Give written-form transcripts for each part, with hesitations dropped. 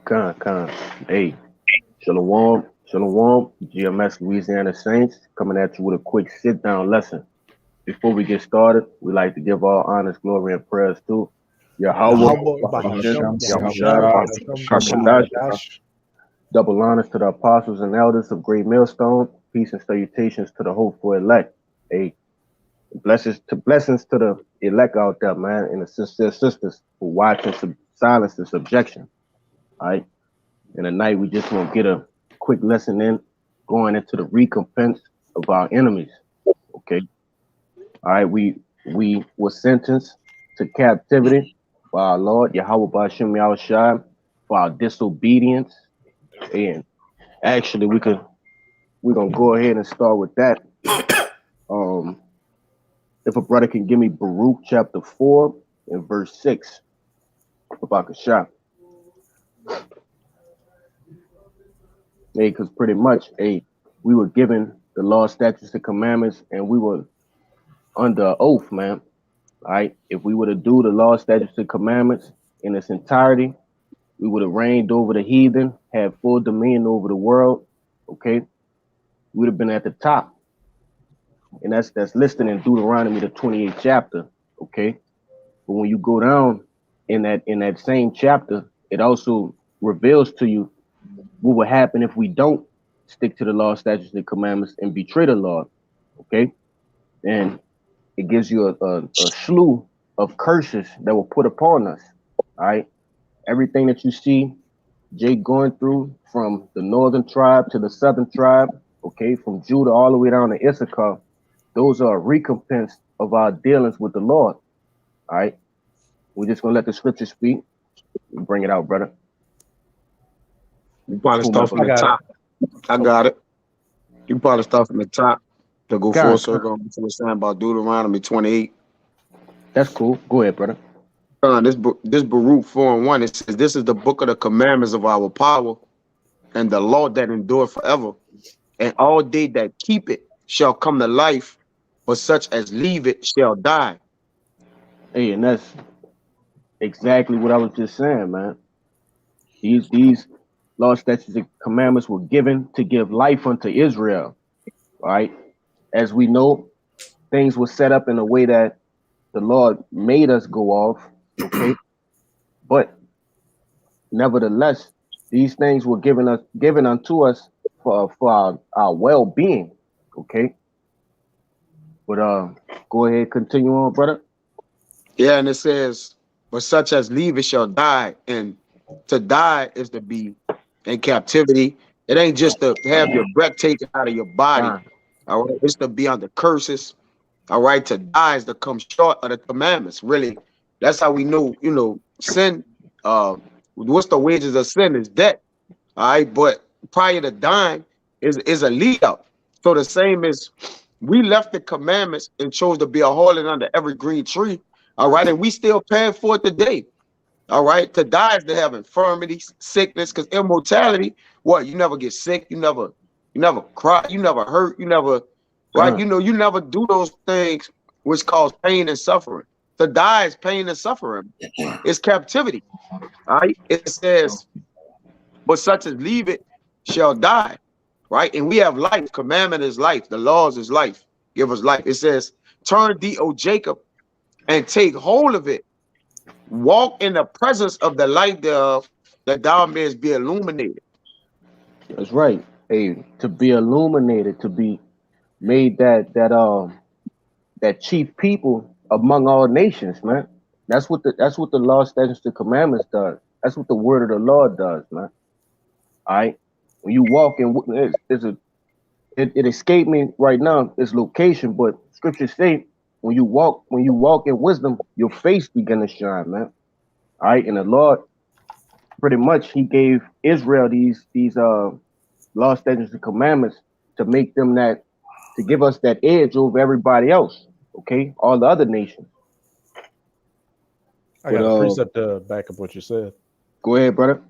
Con. Hey, Shalawam, GMS Louisiana Saints, coming at you with a quick sit-down lesson. Before we get started, we like to give all honors, glory, and prayers to Yahawah, Yahawah, Bahasham, bahasham, Yahushua, Yahushua, Bahasham, bahasham, Yahweh. Yahweh. Double honors to the apostles and elders of Great Millstone. Peace and salutations to the hopeful elect. Hey, blessings to the elect out there, man, and the sincere sisters who watch in silence and subjection. All right. And tonight we just want to get a quick lesson in going into the recompense of our enemies. Okay. All right. We were sentenced to captivity by our Lord Yahweh Bashim Yahushua for our disobedience. And actually we're gonna go ahead and start with that. Um if a brother can give me Baruch chapter 4 and verse 6 about the shop. Hey, because pretty much, hey, we were given the law, statutes, and commandments, and we were under oath, man. All right. If we were to do the law, statutes, and commandments in its entirety, we would have reigned over the heathen, had full dominion over the world. Okay. We would have been at the top. And that's listed in Deuteronomy, the 28th chapter. Okay. But when you go down in that same chapter, it also reveals to you what would happen if we don't stick to the law, statutes, and commandments and betray the Lord. Okay. And it gives you a slew of curses that will put upon us. All right. Everything that you see Jake going through from the northern tribe to the southern tribe, okay, from Judah all the way down to Issachar, those are a recompense of our dealings with the Lord. All right. We're just gonna let the scripture speak. Bring it out, brother. You probably start from I the got it. top. I got it. You probably start from the top to go full circle on what you were saying about Deuteronomy 28. That's cool. Go ahead, brother. This Baruch 4:1, it says, "This is the book of the commandments of our power, and the law that endure forever. And all they that keep it shall come to life, but such as leave it shall die." Hey, and that's exactly what I was just saying, man. These law, statutes, and commandments were given to give life unto Israel. Right? As we know, things were set up in a way that the Lord made us go off. Okay. But nevertheless, these things were given unto us for our well-being. Okay. But go ahead, continue on, brother. Yeah, and it says, "But such as leave it shall die." And to die is to be in captivity. It ain't just to have your breath taken out of your body. All right, it's to be under curses. All right, to die is to come short of the commandments. Really, that's how we know. Sin. What's the wages of sin is death. All right, but prior to dying is a lead up. So the same as we left the commandments and chose to be a harlot under every green tree. All right, and we still paying for it today. All right, to die is to have infirmity, sickness, because immortality. What, you never get sick, you never cry, you never hurt, you never, right? You never do those things which cause pain and suffering. To die is pain and suffering. It's captivity. All right, it says, "But such as leave it shall die." Right, and we have life. Commandment is life. The laws is life. Give us life. It says, "Turn thee, O Jacob, and take hold of it. Walk in the presence of the light thereof, that thou mayest be illuminated." That's right. Hey, to be illuminated, to be made that chief people among all nations, man. That's what the law, statutes, the commandments does. That's what the word of the Lord does, man. All right. When you walk in, it escaped me right now, its location, but scriptures say when you walk in wisdom, your face begin to shine, man. All right. And the Lord, pretty much, he gave Israel these law, statutes, and commandments to make them to give us that edge over everybody else. Okay, all the other nations. I got a precept to back up what you said. Go ahead, brother.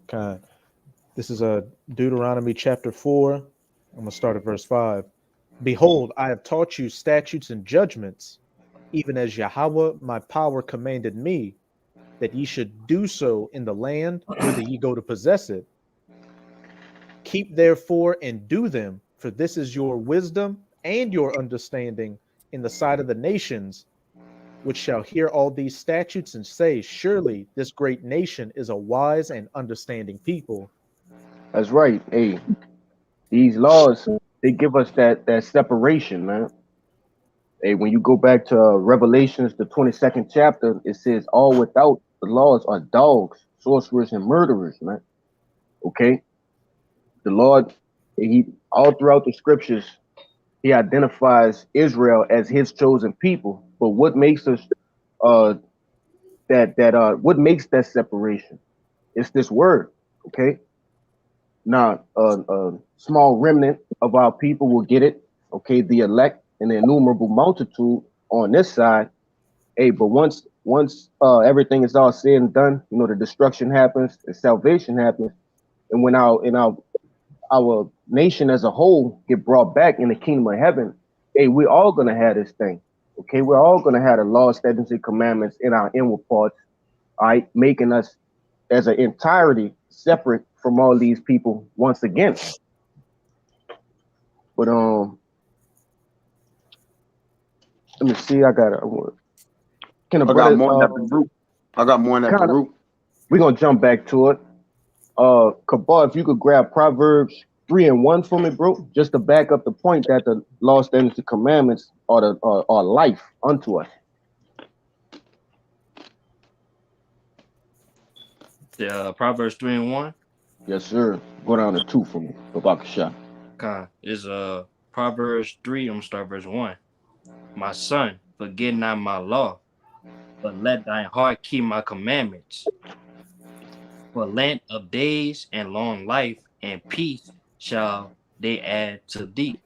Kind. This is Deuteronomy chapter 4. I'm gonna start at verse 5. "Behold, I have taught you statutes and judgments, even as Yahawah my power commanded me. that ye should do so in the land whither ye go to possess it. Keep therefore and do them, for this is your wisdom and your understanding in the sight of the nations, which shall hear all these statutes and say, surely this great nation is a wise and understanding people. That's right. Hey, these laws, they give us that separation, man. Hey, when you go back to Revelations, the 22nd chapter, it says all without the laws are dogs, sorcerers, and murderers, man. Okay? The Lord, he all throughout the scriptures, he identifies Israel as his chosen people. But what makes us what makes that separation? It's this word, okay? Now, a small remnant of our people will get it, okay? The elect and the innumerable multitude on this side. Hey, but once everything is all said and done, you know, the destruction happens, the salvation happens, and when our nation as a whole get brought back in the kingdom of heaven, hey, we're all gonna have this thing. Okay, we're all gonna have the law, statutes, and commandments in our inward parts, all right, making us as an entirety separate from all these people once again. But let me see. I got more at the root. I got more at the root. We're gonna jump back to it. Kabal, if you could grab Proverbs 3:1 for me, bro, just to back up the point that the law, statutes, and commandments are life unto us. The Proverbs 3:1. Yes, sir. Go down to 2 for me, Babakasha. Okay, is Proverbs 3. I'm gonna start verse 1. My son, forget not my law, but let thine heart keep my commandments. For length of days and long life and peace shall they add to thee.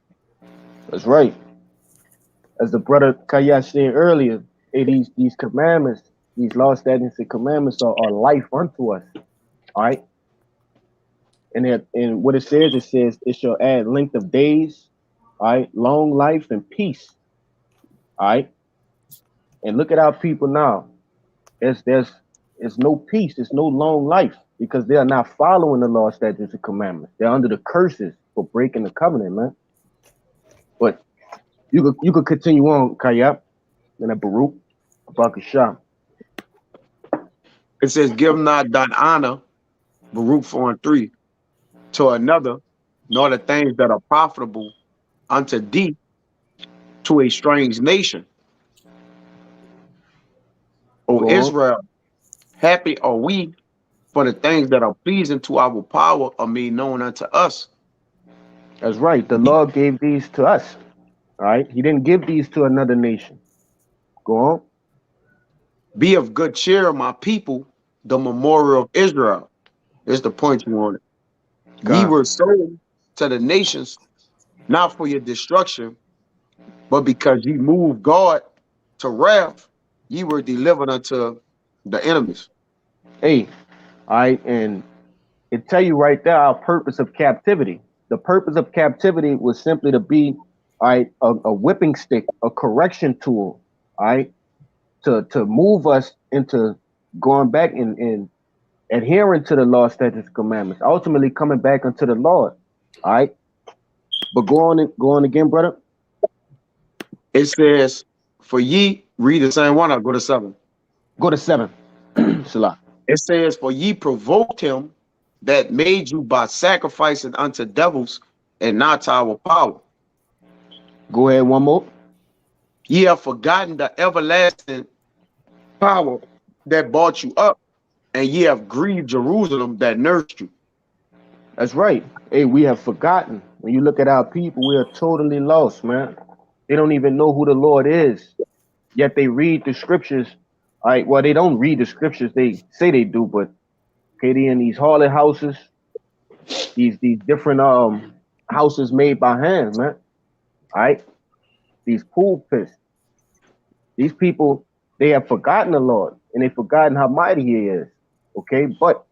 That's right. As the brother Kaya said earlier, hey, these commandments, these law, statutes, and commandments are life unto us. All right. And what it says it shall add length of days, all right, long life and peace. All right. And look at our people now. There's no peace, there's no long life because they are not following the law, statutes, and commandments. They're under the curses for breaking the covenant, man. But you could continue on, Kayab, and Baruch, Bakasham. It says, give not thine honor, Baruch 4:3, to another, nor the things that are profitable unto thee to a strange nation. O Israel, happy are we, for the things that are pleasing to our power are made known unto us. That's right. The Lord gave these to us. All right. He didn't give these to another nation. Go on. Be of good cheer, my people, the memorial of Israel. Is the point you wanted. Ye were sold to the nations, not for your destruction, but because ye moved God to wrath, ye were delivered unto the enemies. Hey, all right, and it tell you right there our purpose of captivity. The purpose of captivity was simply to be, all right, a whipping stick, a correction tool, all right, to move us into going back and adhering to the law, statutes, commandments, ultimately coming back unto the Lord. All right. But go on again, brother. It says, for ye, read the same one, I'll go to 7. Go to 7. Salah. It says, for ye provoked him that made you by sacrificing unto devils and not to our power. Go ahead, one more. Ye have forgotten the everlasting power that brought you up, and ye have grieved Jerusalem that nursed you. That's right. Hey, we have forgotten. When you look at our people, we are totally lost, man. They don't even know who the Lord is. Yet they read the scriptures. All right, well, they don't read the scriptures. They say they do, but okay, they in these harlot houses, these different houses made by hand, man. All right, these pulpits. These people, they have forgotten the Lord, and they've forgotten how mighty He is. Okay, but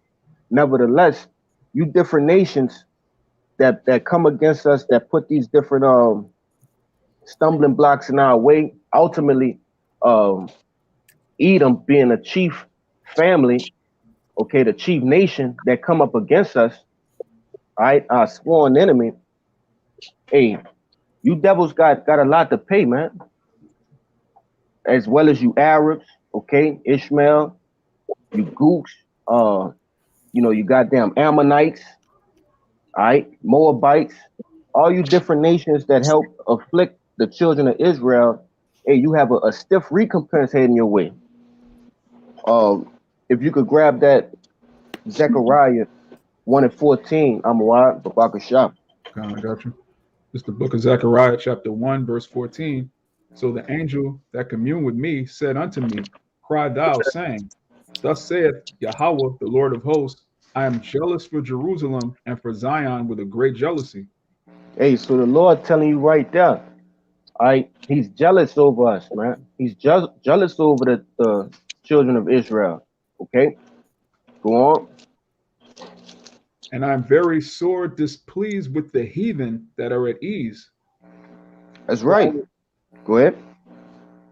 nevertheless, you different nations that come against us, that put these different stumbling blocks in our way. Ultimately, Edom being a chief family, okay, the chief nation that come up against us, all right, our sworn enemy, hey, you devils got a lot to pay, man, as well as you Arabs, okay, Ishmael, you Gooks, you goddamn Ammonites, all right, Moabites, all you different nations that help afflict the children of Israel. Hey, you have a stiff recompense heading your way. If you could grab that Zechariah 1:14, I'm wide, Babakashah. I got you. It's the book of Zechariah, chapter 1, verse 14. So the angel that communed with me said unto me, Cry thou, saying, Thus saith Yahawah, the Lord of hosts, I am jealous for Jerusalem and for Zion with a great jealousy. Hey, so the Lord telling you right there, all right, he's jealous over us, man. He's jealous over the children of Israel. Okay, go on. And I am very sore displeased with the heathen that are at ease. That's right. Go ahead.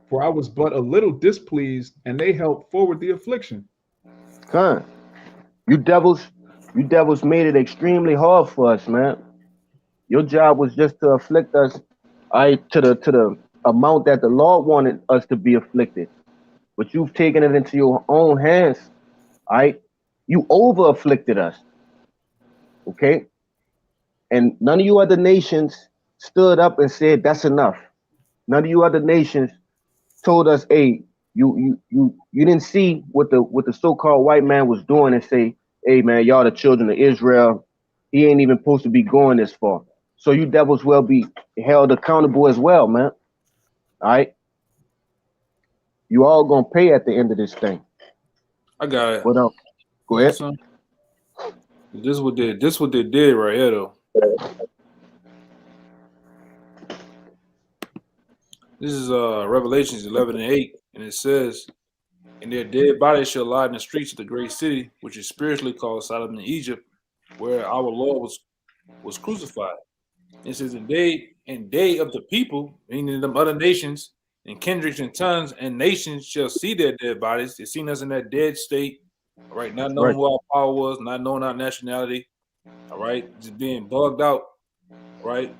For I was but a little displeased, and they helped forward the affliction. Con, you devils made it extremely hard for us, man. Your job was just to afflict us, all right, to the amount that the Lord wanted us to be afflicted. But you've taken it into your own hands, all right? You over afflicted us. Okay? And none of you other nations stood up and said, that's enough. None of you other nations told us, hey, you didn't see what the so-called white man was doing and say, hey man, y'all the children of Israel. He ain't even supposed to be going this far. So you devils will be held accountable as well, man. All right. You all gonna pay at the end of this thing. I got it. What else? Go ahead. This what they did right here though. This is Revelations 11:8, and it says, "And their dead bodies shall lie in the streets of the great city, which is spiritually called Sodom and Egypt, where our Lord was crucified." It says, "And they of the people, meaning them other nations, and kindreds and tongues and nations shall see their dead bodies. They seen us in that dead state, all right, not knowing who our power was, not knowing our nationality, all right, just being bugged out, right?"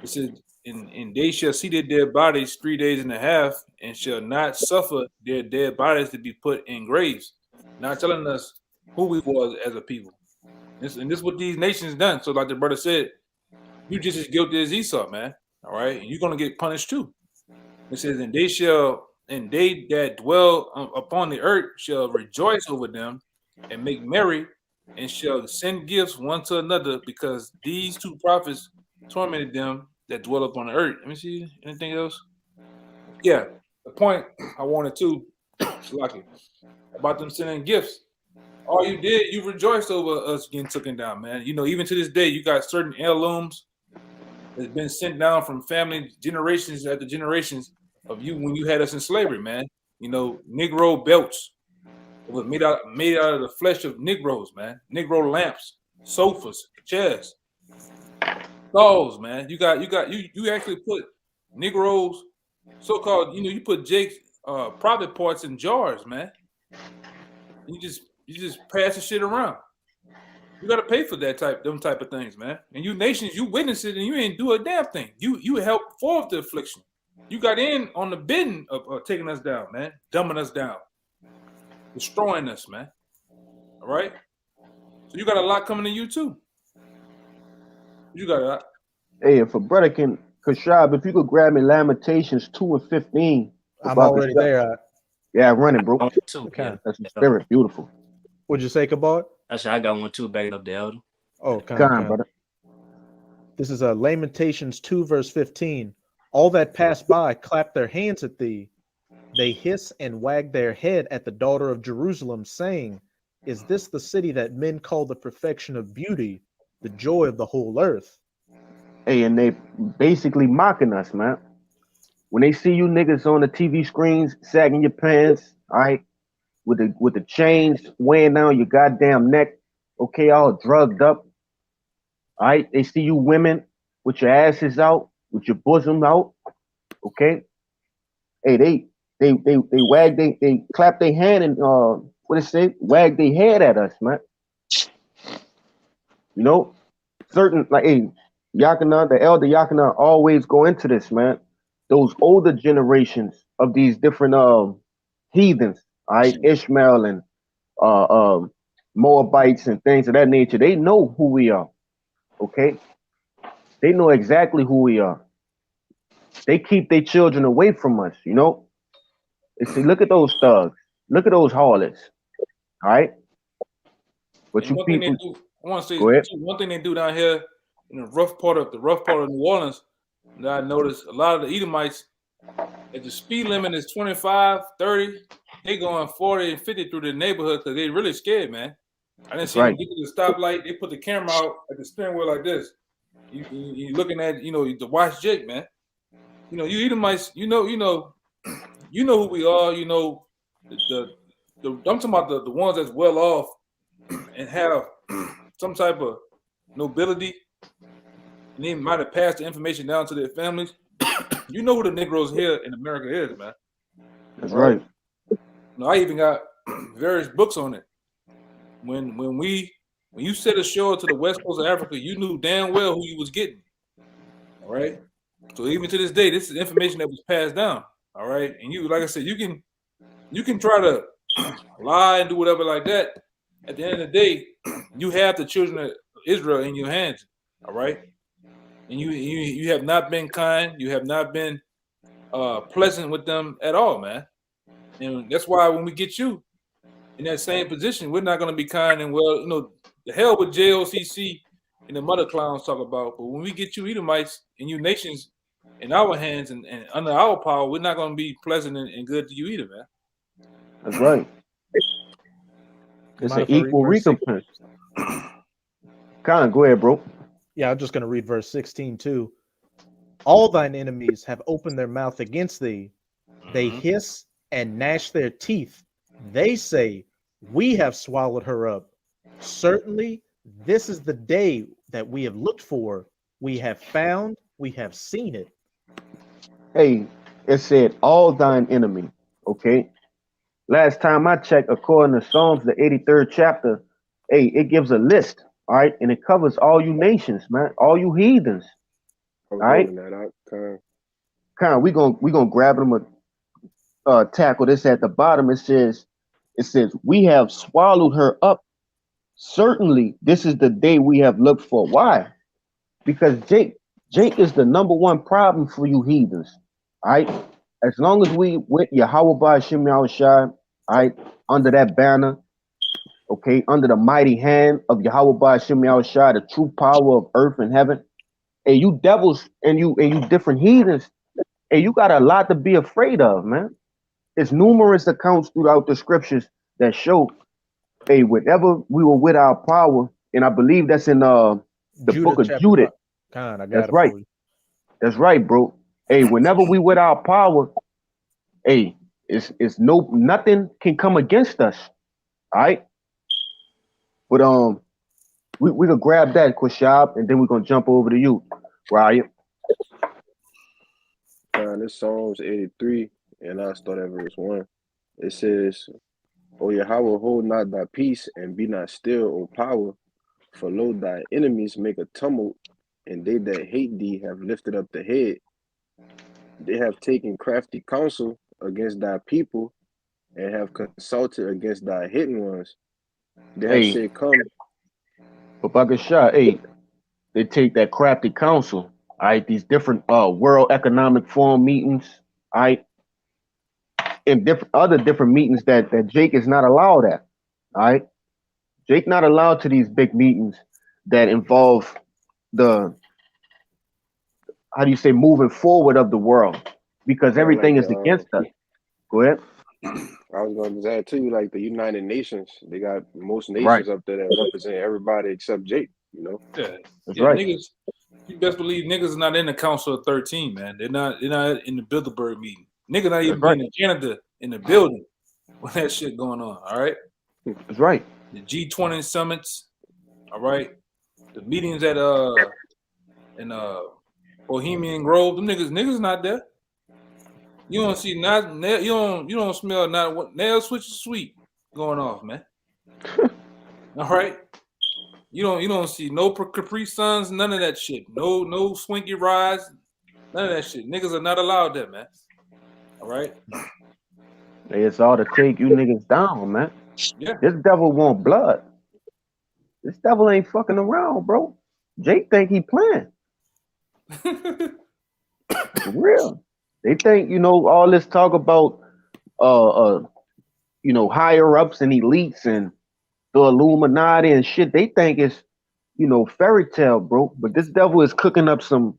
It says, and they shall see their dead bodies 3 days and a half, and shall not suffer their dead bodies to be put in graves. Not telling us who we was as a people. And this is what these nations done. So like the brother said, you just as guilty as Esau, man. All right. And you're going to get punished too. It says, and they that dwell upon the earth shall rejoice over them and make merry, and shall send gifts one to another, because these two prophets tormented them that dwell upon the earth. Let me see. Anything else? Yeah. The point I wanted to, Shalaki, about them sending gifts. All you did, you rejoiced over us getting taken down, man. You know, even to this day, you got certain heirlooms that's been sent down from family generations after generations of you when you had us in slavery, man. You know, Negro belts. It was made out of the flesh of Negroes, man. Negro lamps, sofas, chairs, dolls, man. You actually put Negroes, so-called, you put Jake's private parts in jars, man. You just pass the shit around. You gotta pay for them type of things, man. And you nations, you witness it, and you ain't do a damn thing. You help forward the affliction. You got in on the bidding of taking us down, man, dumbing us down, destroying us, man. All right. So you got a lot coming to you too. You got a lot. Hey, if a brother can, Kashab, if you could grab me Lamentations 2:15. I'm already there. Yeah, running, bro. Okay. That's the spirit. Beautiful. What'd you say, Kabard? Actually, I got one too, back up the elder. Oh, Come on, brother. This is Lamentations 2, verse 15. All that pass by clap their hands at thee. They hiss and wag their head at the daughter of Jerusalem, saying, Is this the city that men call the perfection of beauty, the joy of the whole earth? Hey, and they basically mocking us, man. When they see you niggas on the TV screens sagging your pants, all right, with the chains weighing down your goddamn neck, okay, all drugged up, all right. They see you women with your asses out, with your bosom out, okay. Hey, they clap their hand and what it say? Wag their head at us, man. You know, certain like hey, Yakina, the elder Yakina always go into this, man. Those older generations of these different heathens, all right, Ishmael and uh, um, Moabites and things of that nature. They know who we are. Okay, they know exactly who we are. They keep their children away from us. You know, they say, look at those thugs, look at those harlots. All right, but And you one thing they people, do, I want to say go ahead. too, one thing they do down here in the rough part of New Orleans, that I noticed a lot of the Edomites, if the speed limit is 25, 30, they going 40 and 50 through the neighborhood because they really scared, man. I didn't That's see them right. get to the stoplight. They put the camera out at the steering wheel like this. You looking at, the watch Jake, man. You Edomites, you know who we are. I'm talking about the ones that's well off and have some type of nobility, and they might have passed the information down to their families. You know who the Negroes here in America is, man. That's right. I even got various books on it. When you set ashore to the west coast of Africa, you knew damn well who you was getting. All right. So even to this day, this is information that was passed down. All right. And you, like I said, you can try to lie and do whatever like that. At the end of the day, you have the children of Israel in your hands. All right. And you have not been kind. You have not been pleasant with them at all, man. And that's why when we get you in that same position, we're not going to be kind and well, the hell with JOCC and the mother clowns talk about. But when we get you Edomites and you nations in our hands and under our power, we're not going to be pleasant and good to you either, man. That's right. It's an equal recompense. Con, go ahead, bro. Yeah, I'm just going to read verse 16 too. All thine enemies have opened their mouth against thee. They hiss and gnash their teeth. They say, we have swallowed her up. Certainly, this is the day that we have looked for. We have found, we have seen it. Hey, it said all thine enemy. Okay. Last time I checked, according to Psalms, the 83rd chapter, hey, it gives a list, all right, and it covers all you nations, man, all you heathens. All right. Kind, we gonna grab them tackle this at the bottom. It says, we have swallowed her up. Certainly, this is the day we have looked for. Why? Because Jake is the number one problem for you heathens. All right. As long as we with Yahawashi Yahawashi, all right, under that banner, okay, under the mighty hand of Yahawashi Yahawashi, the true power of earth and heaven. And you devils and you different heathens, and you got a lot to be afraid of, man. It's numerous accounts throughout the scriptures that show, hey, whenever we were with our power, and I believe that's in the book of Judith. That's right. That's right, bro. Hey, whenever we with our power, hey, it's nothing can come against us. All right. But we gonna grab that, Quashab, and then we're gonna jump over to you, Ryan. This Psalms 83, and I'll start at verse 1. It says, O Yahweh, hold not thy peace, and be not still, O power, for lo, thy enemies make a tumult, and they that hate thee have lifted up the head. They have taken crafty counsel against thy people, and have consulted against thy hidden ones. They have said, come. Babakasha, hey, they take that crafty counsel, all right, these different World Economic Forum meetings, all right, and different meetings that Jake is not allowed at, all right. Jake not allowed to these big meetings that involve the, how do you say, moving forward of the world, because everything is against us. Go ahead. I was going to add to you, like the United Nations, they got most nations up there that represent everybody except Jake, Yeah, that's right. Niggas, you best believe niggas are not in the Council of 13, man. They're not in the Bilderberg meeting. Niggas not even being in Canada in the building when that shit going on. All right. That's right. The G20 summits. All right. The meetings at in Bohemian Grove. Them niggas not there. You don't see not you don't smell not what nail switch sweet going off, man. All right. You don't see no Capri Suns, none of that shit. No Swinky rides, none of that shit. Niggas are not allowed that, man. All right. Hey, it's all to take you niggas down, man. Yeah. This devil want blood. This devil ain't fucking around, bro. Jake think he playing. For real. They think, all this talk about higher ups and elites and the Illuminati and shit, they think it's, fairy tale, bro. But this devil is cooking up some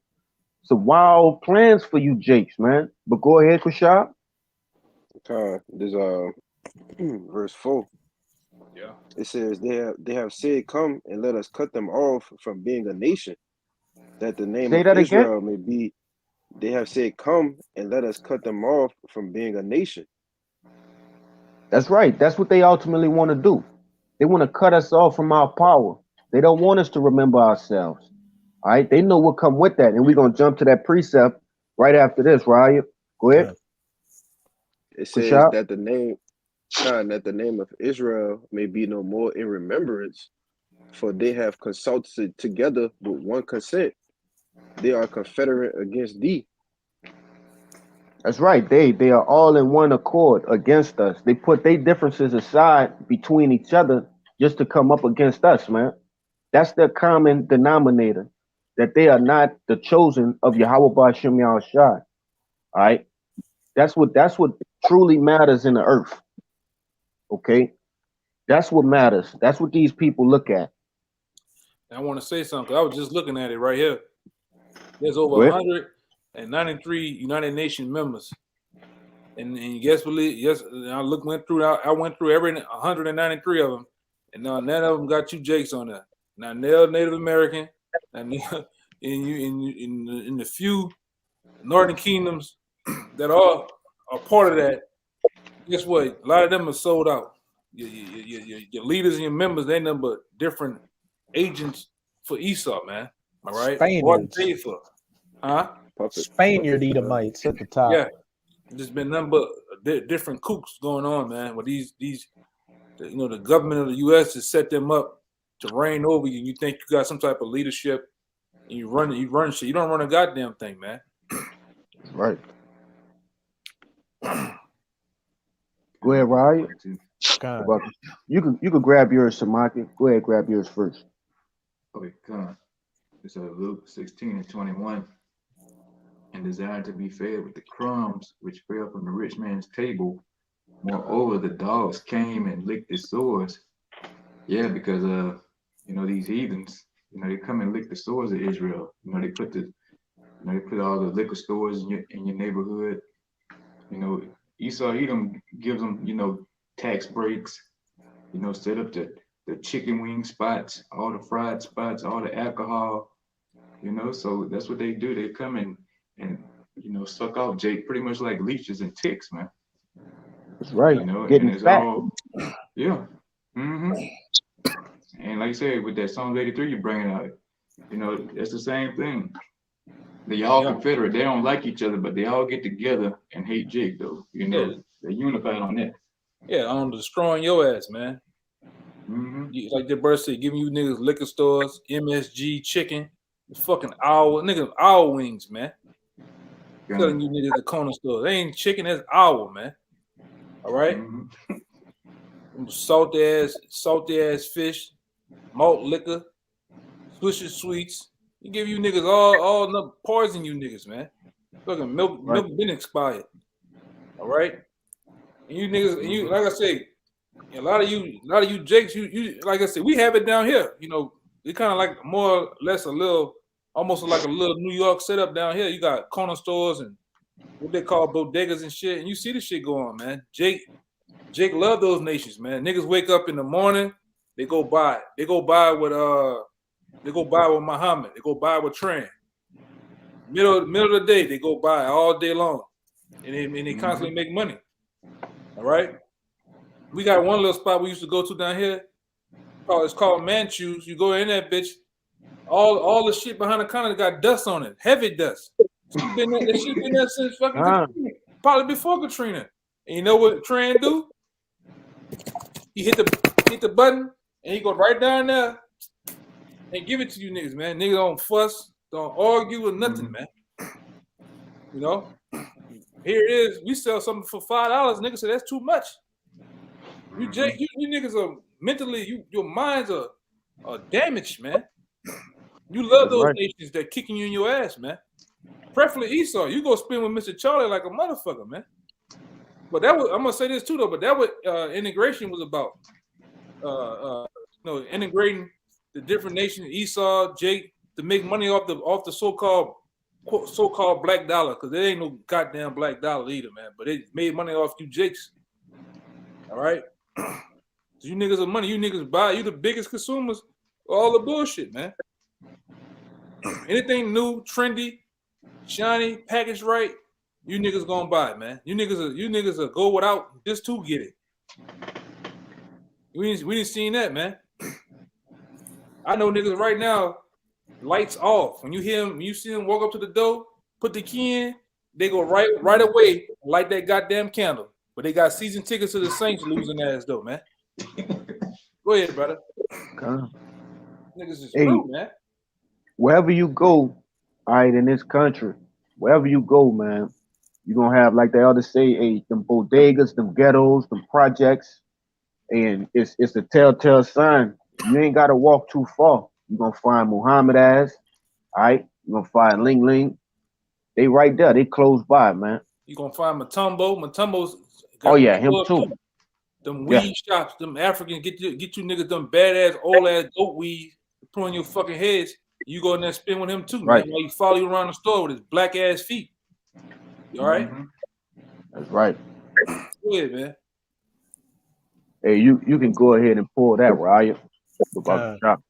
wild plans for you Jakes, man. But go ahead, Rashad. There's verse 4. Yeah. It says they have said, "Come and let us cut them off from being a nation, that the name Say of that Israel again? may be." They have said, "Come and let us cut them off from being a nation." That's right. That's what they ultimately want to do. They want to cut us off from our power. They don't want us to remember ourselves. All right. They know what come with that. And we're going to jump to that precept right after this, Ryan. Go ahead. It says Rashad? that the name of Israel may be no more in remembrance, for they have consulted together with one consent. They are confederate against thee. That's right. They are all in one accord against us. They put their differences aside between each other just to come up against us, man. That's their common denominator, that they are not the chosen of Yahweh bahasham Yahawashi. All right. That's what truly matters in the earth. Okay. That's what matters. That's what these people look at. I want to say something. I was just looking at it right here. There's over Go ahead. 193 United Nations members, and yes, I went through every 193 of them, and now none of them got you Jakes on there. Now Native American, and in the few Northern Kingdoms that are part of that, guess what? A lot of them are sold out. Your leaders and your members, they number different agents for Esau, man. All right, Spaniards. what they for? Huh? Spaniard Edomites at the top. Yeah, there's been number different kooks going on, man. Where these the government of the U.S. has set them up to reign over you. You think you got some type of leadership, and you run shit. You don't run a goddamn thing, man. Right. Go ahead, Ryan. You could grab yours, Samaki. Go ahead, grab yours first. Okay, come. It's Luke 16:21. And desired to be fed with the crumbs which fell from the rich man's table. Moreover, the dogs came and licked his sores. Yeah, because these heathens, they come and lick the sores of Israel. They put all the liquor stores in your neighborhood. Esau Edom gives them, tax breaks. Set up the chicken wing spots, all the fried spots, all the alcohol. So that's what they do. They come and suck off Jake pretty much like leeches and ticks, man. That's right. Getting it's fat. Yeah. Mm-hmm. And like I said, with that Psalms 83 you're bringing out, it's the same thing. They all confederate. They don't like each other, but they all get together and hate Jake, though. They're unified on that. Yeah, on destroying your ass, man. Mm-hmm. Like the bird said, giving you niggas liquor stores, MSG chicken, fucking owl wings, man. Telling you niggas the corner store. They ain't chicken, that's owl, man. All right? Mm-hmm. Salty ass fish, malt liquor, Swisher sweets. You give you niggas all the poison you niggas, man. Fucking milk been expired. All right? And you niggas, and you like I say, a lot of you Jakes, you like I said, we have it down here. We kind of like more or less almost like a little New York setup down here. You got corner stores and what they call bodegas and shit, and you see the shit go on, man. Jake love those nations, man. Niggas wake up in the morning, they go buy with Muhammad, they go buy with Tran. Middle of the day, they go buy all day long, and they constantly make money. All right, we got one little spot we used to go to down here. It's called Manchus. You go in that bitch. All the shit behind the counter got dust on it, heavy dust. That shit been there since fucking probably before Katrina. And you know what Tran do? He hit the button and he go right down there and give it to you niggas, man. Niggas don't fuss, don't argue or nothing, man. You know? Here it is. We sell something for $5. Niggas say that's too much. You niggas are mentally, your minds are damaged, man. You love those nations that kicking you in your ass, man. Preferably Esau. You go spin with Mr. Charlie like a motherfucker, man. But that was, I'm gonna say this too though, but that what integration was about. Integrating the different nations, Esau, Jake, to make money off the so-called black dollar, because there ain't no goddamn black dollar either, man. But they made money off you Jakes. All right. So you niggas are money, you niggas buy, you the biggest consumers of all the bullshit, man. Anything new, trendy, shiny, packaged right, you niggas gonna buy it, man. You niggas will go without just to get it. We didn't seen that, man. I know niggas right now, lights off. When you see them walk up to the door, put the key in, they go right away, light that goddamn candle. But they got season tickets to the Saints losing ass though, man. Go ahead, brother. Niggas is rude, man. Wherever you go, all right, in this country, wherever you go, man, you're gonna have, like they always say, them bodegas, them ghettos, them projects, and it's a telltale sign. You ain't gotta walk too far. You're gonna find Muhammad ass, all right? You're gonna find Ling Ling. They right there, they close by, man. You're gonna find Matumbo. Matumbo's him too. Them weed shops, them Africans get you niggas them badass old ass goat weed, put on your fucking heads. You go in there and spin with him too, man. While he follow you around the store with his black ass feet. You all right? That's right. Go ahead, man. Hey, you can go ahead and pull that, Ryan. About the shop.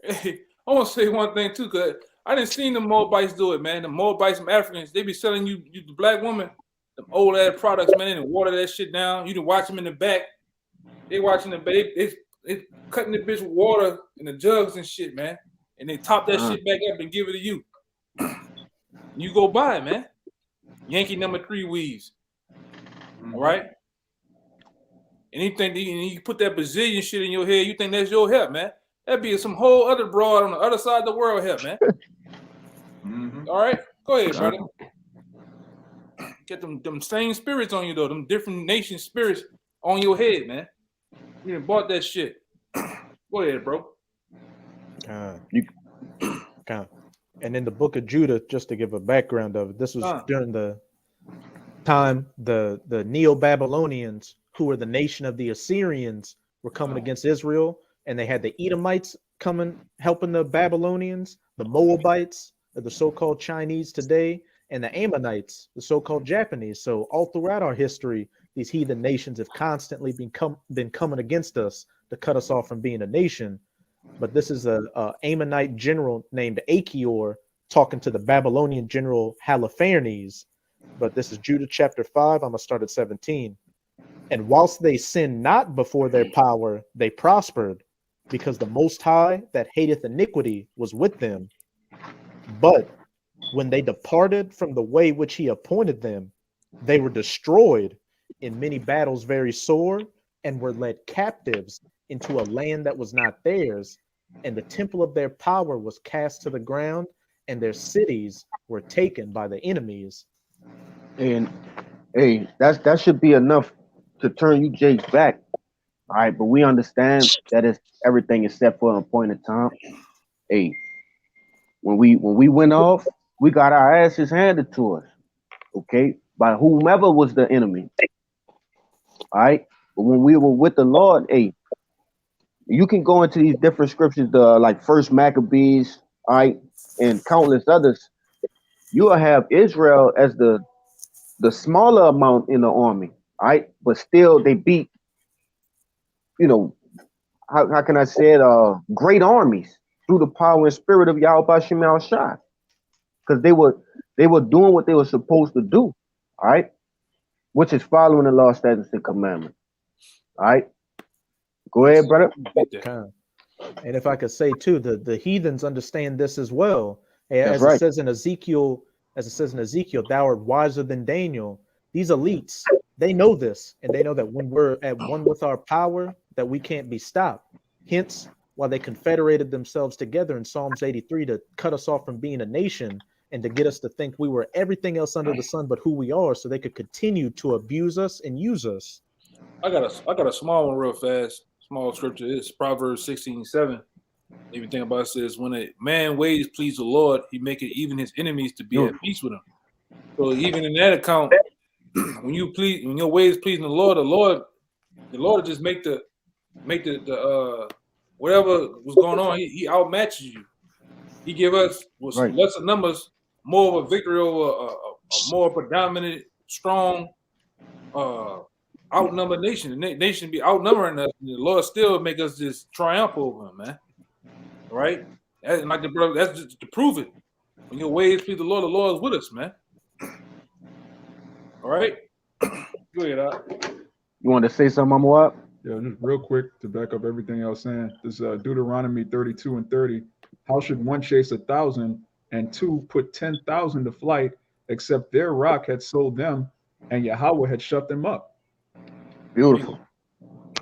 Hey, I want to say one thing too, cause I didn't see the Moabites do it, man. The Moabites, some Africans, they be selling you the black woman, them old ass products, man, and water that shit down. You can watch them in the back. They watching the back. They cutting the bitch with water in the jugs and shit, man. And they top that shit back up and give it to you. You go buy it, man. Yankee number 3 weaves. All right. And you put that Brazilian shit in your head, you think that's your hair, man. That'd be some whole other broad on the other side of the world hair, man. All right. Go ahead, brother. Get them same spirits on you, though. Them different nation spirits on your head, man. You done bought that shit. Go ahead, bro. And in the book of Judah, just to give a background of it, this was during the time the Neo-Babylonians, who were the nation of the Assyrians, were coming against Israel, and they had the Edomites coming, helping the Babylonians, the Moabites, the so-called Chinese today, and the Ammonites, the so-called Japanese. So all throughout our history, these heathen nations have constantly been coming against us to cut us off from being a nation. But this is a Ammonite general named Achior talking to the Babylonian general Holofernes. But this is Judah chapter 5. I'm going to start at 17. And whilst they sinned not before their power, they prospered, because the Most High that hateth iniquity was with them. But when they departed from the way which he appointed them, they were destroyed in many battles very sore, and were led captives into a land that was not theirs, and the temple of their power was cast to the ground, and their cities were taken by the enemies. And hey, that should be enough to turn you Jakes back. All right, but we understand that everything is set for an appointed time. Hey, when we went off, we got our asses handed to us, okay, by whomever was the enemy. All right, but when we were with the Lord, hey, you can go into these different scriptures, like First Maccabees, all right, and countless others. You will have Israel as the smaller amount in the army, all right, but still they beat, how can I say it, great armies through the power and spirit of Yahawashi, because they were doing what they were supposed to do, all right, which is following the law, statutes, and commandments. All right, go ahead, brother. And if I could say too, the heathens understand this as well. As right. it says in Ezekiel, thou art wiser than Daniel. These elites, they know this, and they know that when we're at one with our power, that we can't be stopped. Hence, why they confederated themselves together in Psalms 83 to cut us off from being a nation and to get us to think we were everything else under the sun but who we are, so they could continue to abuse us and use us. I got a small one real fast. Small scripture. It's Proverbs 16:7. Even think about it, says, when a man ways please the Lord, he maketh even his enemies to be at peace with him. So even in that account, when your ways pleasing the Lord just make the whatever was going on, he outmatches you. He give us with lesser numbers more of a victory over a more predominant, strong, outnumbered nation. The nation be outnumbering us, and the Lord still make us just triumph over him, man. Right? That's like the brother. That's just to prove it. When your ways please the Lord is with us, man. All right. Go ahead, You want to say something, Amawab? Yeah, just real quick to back up everything I was saying. This Deuteronomy 32:30. How should one chase 1,000 and two put 10,000 to flight, except their rock had sold them, and Yahawah had shut them up? Beautiful.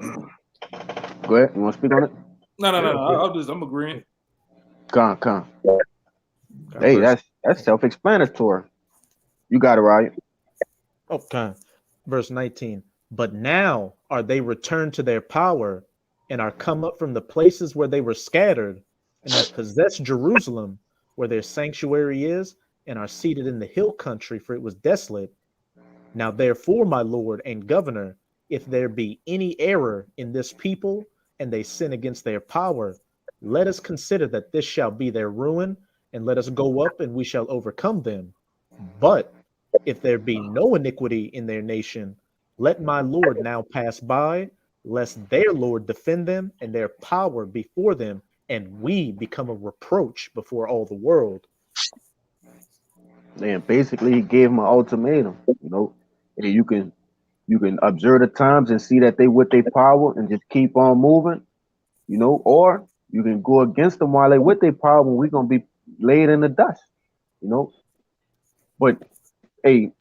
Go ahead. You want to speak on it? No. I'm agreeing. Come. Hey, that's self-explanatory. You got it right. Okay. Verse 19. But now are they returned to their power and are come up from the places where they were scattered and have possessed Jerusalem, where their sanctuary is, and are seated in the hill country, for it was desolate. Now therefore, my lord and governor, if there be any error in this people, and they sin against their power, let us consider that this shall be their ruin, and let us go up, and we shall overcome them. But if there be no iniquity in their nation, let my lord now pass by, lest their lord defend them, and their power before them, and we become a reproach before all the world. And basically, he gave him an ultimatum. And you can observe the times and see that they with their power and just keep on moving. Or you can go against them while they with their power, and we're gonna be laid in the dust. But hey,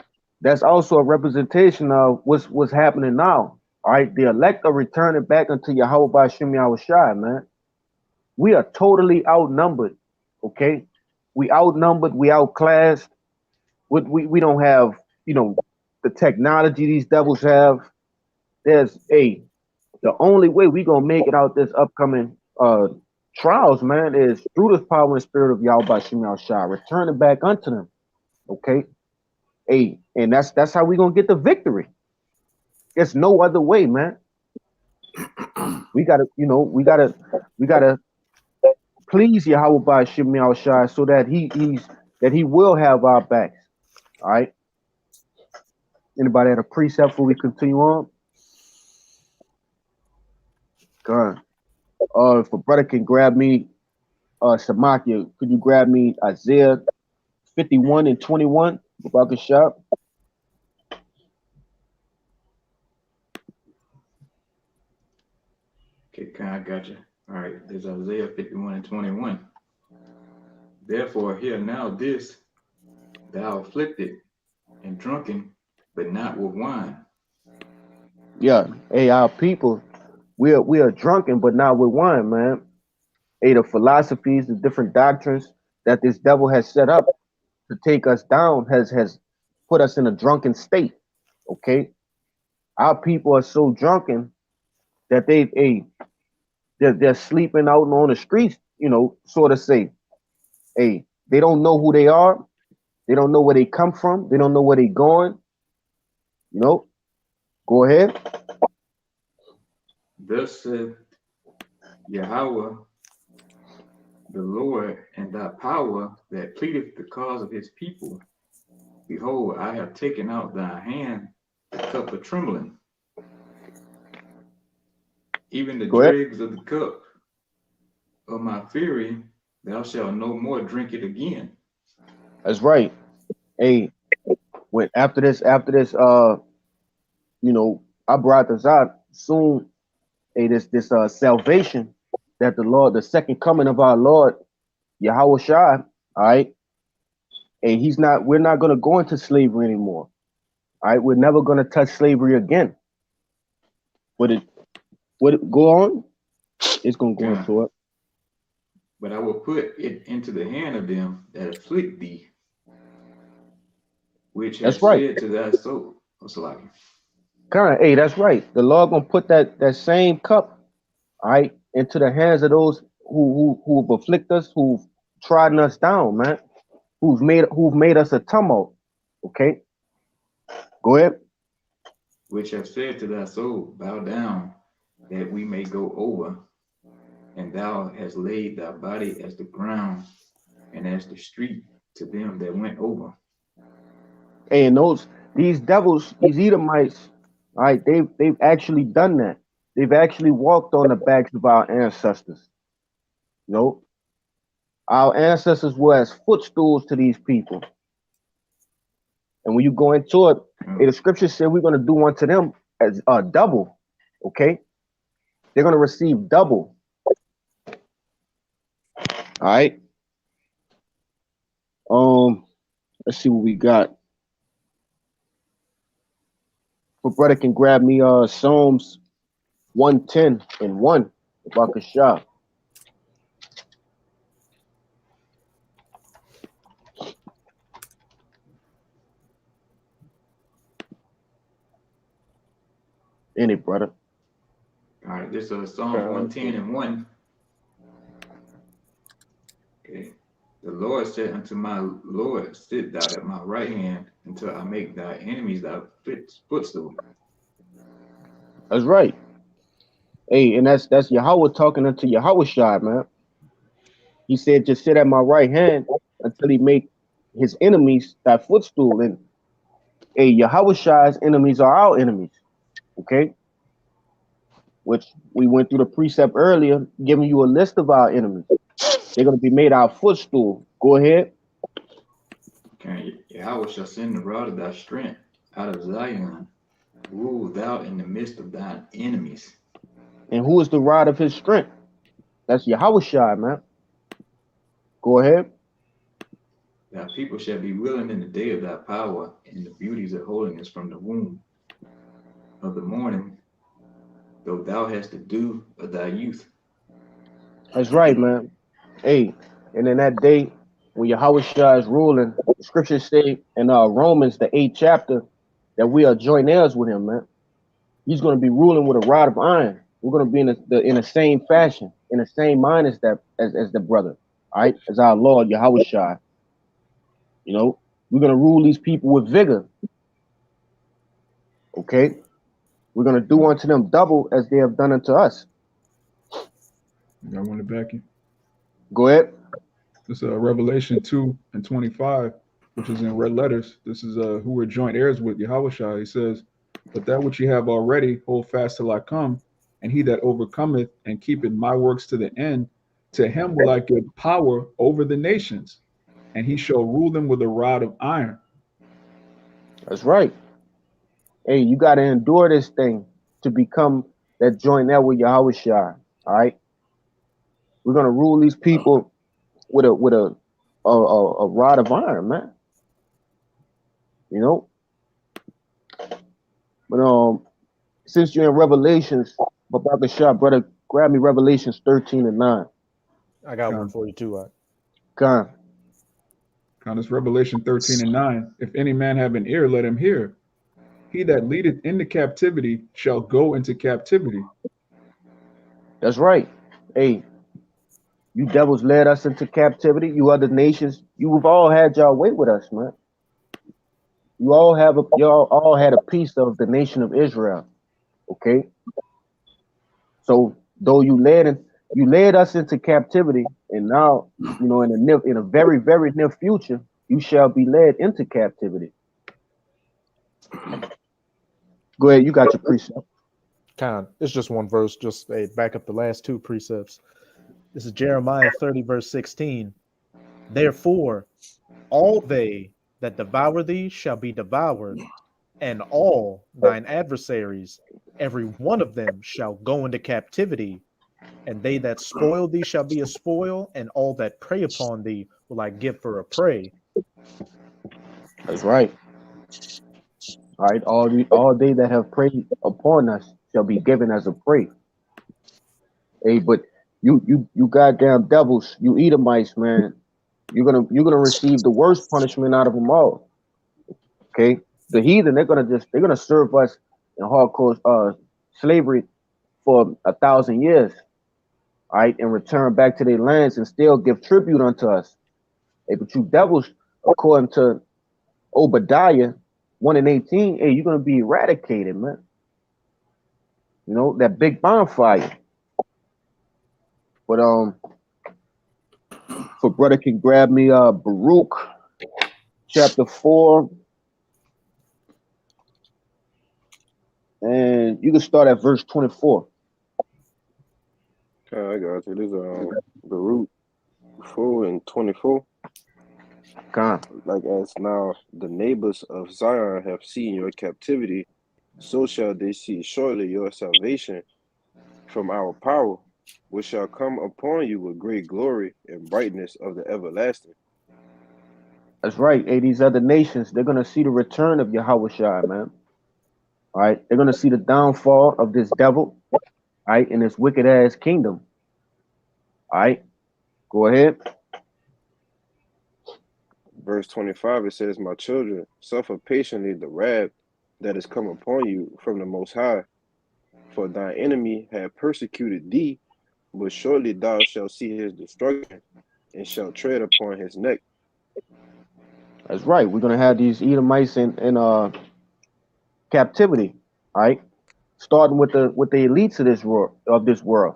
that's also a representation of what's happening now. All right, the elect are returning back unto Yahawah bahasham Yahawashi, man. We are totally outnumbered. Okay, we outnumbered, we outclassed. We don't have the technology these devils have. The only way we gonna make it out this upcoming trials, man, is through the power and spirit of Yahweh bahasham Yahawashi, returning back unto them. Okay. Hey, and that's how we gonna get the victory. There's no other way, man. We gotta please Yahawah bahasham Yahawashi so that he will have our backs. All right. Anybody had a precept before we continue on? Good. If a brother can grab me, Shamakia, could you grab me Isaiah 51:21? About shop. Okay, I got you. All right, there's Isaiah 51:21. Therefore, hear now this, thou afflicted and drunken, but not with wine. Yeah, hey, our people, we are drunken, but not with wine, man. Hey, the philosophies, the different doctrines that this devil has set up to take us down has put us in a drunken state. Okay, our people are so drunken that they're sleeping out on the streets. Sort of say, hey, they don't know who they are, they don't know where they come from, they don't know where they going. Go ahead. Thus said Yahawah, the Lord, and thy power that pleadeth the cause of his people. Behold, I have taken out thy hand the cup of trembling, even the dregs of the cup of my fury. Thou shalt no more drink it again. That's right. Hey, after this, I brought this out soon. Hey, this salvation that the Lord, the second coming of our Lord Yahawashi, all right. Hey, we're not gonna go into slavery anymore. All right, we're never gonna touch slavery again. Would it go on? It's gonna go God. into it. But I will put it into the hand of them that afflict thee, which have That's right. said to thy soul. Oh, Salaki. Hey, that's right. The Lord gonna put that same cup, all right, into the hands of those who've afflict us, who've trodden us down, man, who've made us a tumult. Okay, go ahead. Which have said to thy soul, bow down, that we may go over. And thou hast laid thy body as the ground and as the street to them that went over. Hey, and these devils, these Edomites, all right, they've actually done that. They've actually walked on the backs of our ancestors. You know, our ancestors were as footstools to these people. And when you go into it, the scripture said we're going to do unto them as a double. Okay, they're going to receive double. All right. Let's see what we got. But brother can grab me Psalms 110 and 1 about Kashah. Any brother. All right, this is Psalm 110 and 1. Okay. The Lord said unto my Lord, sit thou at my right hand until I make thy enemies thy footstool. That's right. Hey, and that's Yahweh talking unto Yahawashi, man. He said, just sit at my right hand until he make his enemies thy footstool. And hey, Yahawashi's enemies are our enemies. Okay? Which we went through the precept earlier, giving you a list of our enemies. They're going to be made our footstool. Go ahead. Okay, Yahweh shall send the rod of thy strength out of Zion. Rule thou in the midst of thine enemies. And who is the rod of his strength? That's Yahawashi, man. Go ahead. Thy people shall be willing in the day of thy power, and the beauties of holiness from the womb of the morning, though thou hast the dew of thy youth. That's right, man. Hey, and in that day, when Yahawashi is ruling, the scriptures say in Romans, the 8th chapter, that we are joint heirs with him, man. He's going to be ruling with a rod of iron. We're going to be in the same fashion, in the same mind as the brother, all right, as our Lord Yahawashi. You know, we're going to rule these people with vigor. Okay, we're going to do unto them double as they have done unto us. I want to back you. Go ahead. This is Revelation 2 and 25, which is in red letters. This is who we're joint heirs with, Yahawashi. He says, but that which ye have already, hold fast till I come, and he that overcometh and keepeth my works to the end, to him will I give power over the nations, and he shall rule them with a rod of iron. That's right. Hey, you got to endure this thing to become that joint heir with Yahawashi. All right. We're gonna rule these people with a rod of iron, man. You know. But since you're in Revelations, Babaka Shah, brother, grab me Revelations 13 and 9. I got one for you too. Come. It's Revelation 13 and 9. If any man have an ear, let him hear. He that leadeth into captivity shall go into captivity. That's right. Hey, you devils led us into captivity. You other nations, you've all had your way with us, man. Y'all all had a piece of the nation of Israel. Okay. So though you led us into captivity, and now you know in a very, very near future, you shall be led into captivity. Go ahead, you got your precept. It's just one verse, just back up the last two precepts. This is Jeremiah 30, verse 16. Therefore, all they that devour thee shall be devoured, and all thine adversaries, every one of them shall go into captivity, and they that spoil thee shall be a spoil, and all that prey upon thee will I give for a prey. That's right. All right, all they that have preyed upon us shall be given as a prey. Hey, but you goddamn devils, you Edomites, man, you're gonna receive the worst punishment out of them all. Okay, the heathen, they're gonna serve us in hardcore slavery for 1,000 years, all right, and return back to their lands and still give tribute unto us. Hey, but you devils, according to Obadiah 1:18, hey, you're gonna be eradicated, man. You know, that big bonfire. But for brother can grab me Baruch chapter 4, and you can start at verse 24. I got you. This the root 4:24. Like as now the neighbors of Zion have seen your captivity, so shall they see shortly your salvation from our power, which shall come upon you with great glory and brightness of the everlasting. That's right. Hey, these other nations, they're gonna see the return of Yahawashi, man. All right, they're gonna see the downfall of this devil, all right, in this wicked ass kingdom. All right, go ahead. Verse 25, it says, my children, suffer patiently the wrath that is come upon you from the Most High. For thine enemy had persecuted thee, but surely thou shalt see his destruction and shalt tread upon his neck. That's right. We're gonna have these Edomites in captivity. All right, starting with the elites of this world.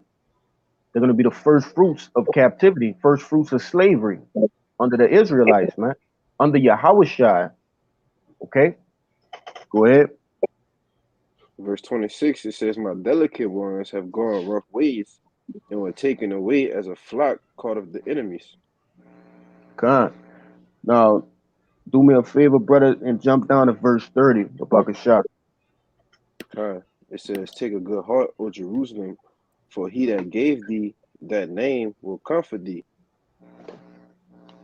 They're gonna be the first fruits of captivity, first fruits of slavery under the Israelites, man, under Yahawashi. Okay, go ahead. Verse 26, it says, my delicate ones have gone rough ways and were taken away as a flock caught of the enemies. Con. Now, do me a favor, brother, and jump down to verse 30, the bucket shot. It says, take a good heart, O Jerusalem, for he that gave thee that name will comfort thee.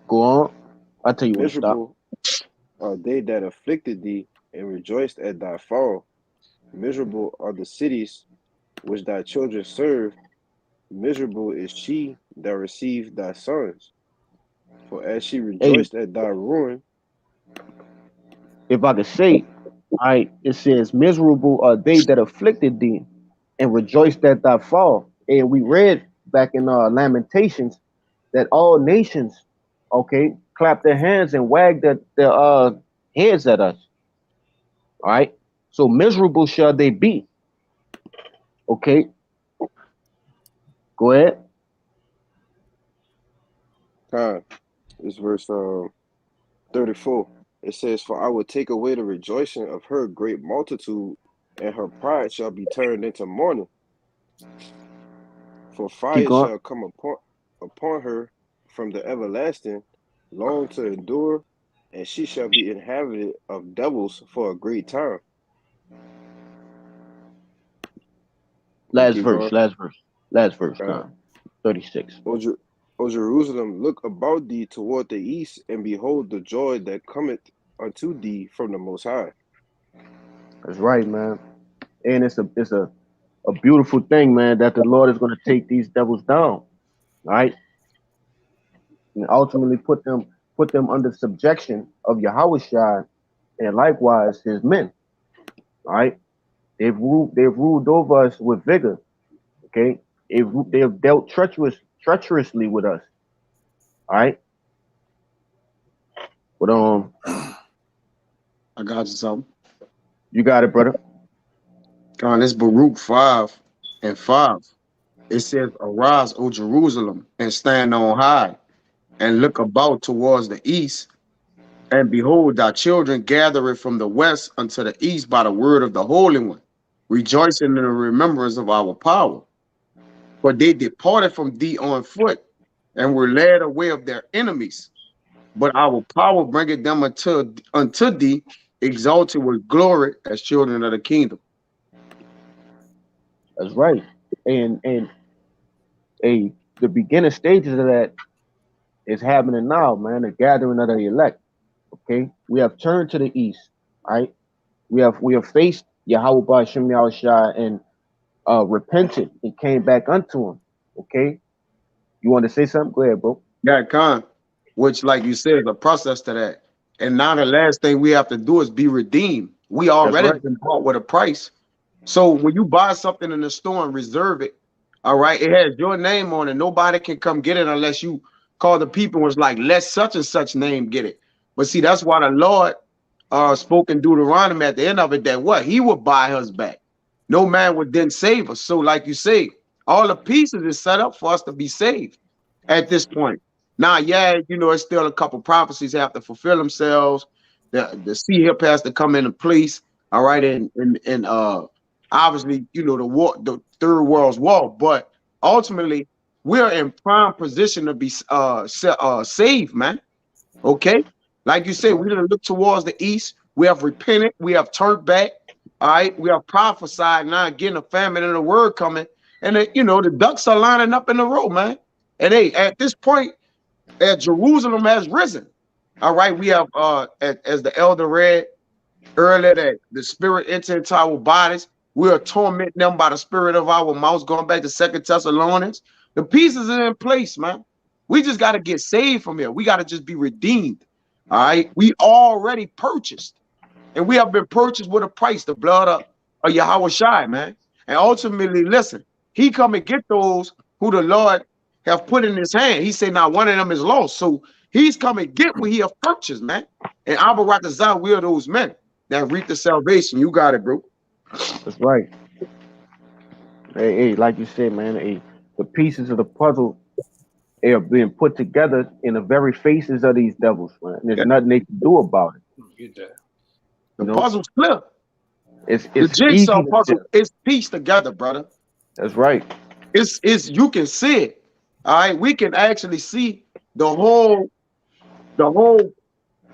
Go on. I'll tell you when to stop. Miserable are they that afflicted thee and rejoiced at thy fall. Miserable are the cities which thy children serve. Miserable is she that received thy sons. For as she rejoiced at thy ruin. If I could say, it says, miserable are they that afflicted thee and rejoiced at thy fall. And we read back in Lamentations that all nations, okay, clap their hands and wag their heads at us. All right. So miserable shall they be. Okay. Go ahead. It's verse 34. It says, for I will take away the rejoicing of her great multitude, and her pride shall be turned into mourning. For fire shall come upon her from the everlasting, long to endure, and she shall be inhabited of devils for a great time. Last verse, 36. O Jerusalem, look about thee toward the east, and behold the joy that cometh unto thee from the Most High. That's right, man. And it's a beautiful thing, man, that the Lord is going to take these devils down, right? And ultimately put them under subjection of Yahawashi and likewise his men. All right. They've ruled over us with vigor. Okay. They've dealt treacherously with us. All right. But I got you something. You got it, brother. God, it's Baruch 5:5. It says, arise, O Jerusalem, and stand on high, and look about towards the east, and behold, thy children gather from the west unto the east by the word of the Holy One, rejoicing in the remembrance of our power. For they departed from thee on foot, and were led away of their enemies. But our power bringeth them unto thee, exalted with glory as children of the kingdom. That's right. And the beginning stages of that is happening now, man. The gathering of the elect. Okay. We have turned to the east. Right. We have faced Yahweh Bahasham Yahawashi and repented and came back unto him. Okay, you want to say something? Go ahead, bro. Yeah, con, which, like you said, is a process to that. And now the last thing we have to do is be redeemed. We That's already right. been bought with a price. So when you buy something in the store and reserve it, all right, it has your name on it. Nobody can come get it unless you call the people and was like, let such and such name get it. But see, that's why the Lord spoke in Deuteronomy at the end of it that what? He would buy us back. No man would then save us. So like you say, all the pieces is set up for us to be saved at this point. Now, yeah, you know, it's still a couple prophecies have to fulfill themselves. The sea hip has to come into place. All right, and obviously, you know, the third world's war, but ultimately we're in prime position to be saved, man. Okay, like you said, we didn't look towards the east. We have repented. We have turned back. All right, we have prophesied now, getting a famine and a word coming, and you know the ducks are lining up in the row, man. And hey, at this point, Jerusalem has risen. All right, we have as the elder read earlier that the spirit entered into our bodies. We are tormenting them by the spirit of our mouths. Going back to 2 Thessalonians, the pieces are in place, man. We just got to get saved from here. We got to just be redeemed. All right, we already purchased, and we have been purchased with a price, the blood of Yahawashi, man. And ultimately, listen, he come and get those who the Lord have put in his hand. He said, now one of them is lost. So he's come and get what he have purchased, man. And Abarakazah, we are those men that reap the salvation. You got it, bro. That's right. Hey, like you said, man. Hey, the pieces of the puzzle are being put together in the very faces of these devils, man. And there's nothing they can do about it. Get that. The puzzle's clear. It's the jigsaw easy puzzle is pieced together, brother. That's right. It's you can see it. All right, we can actually see the whole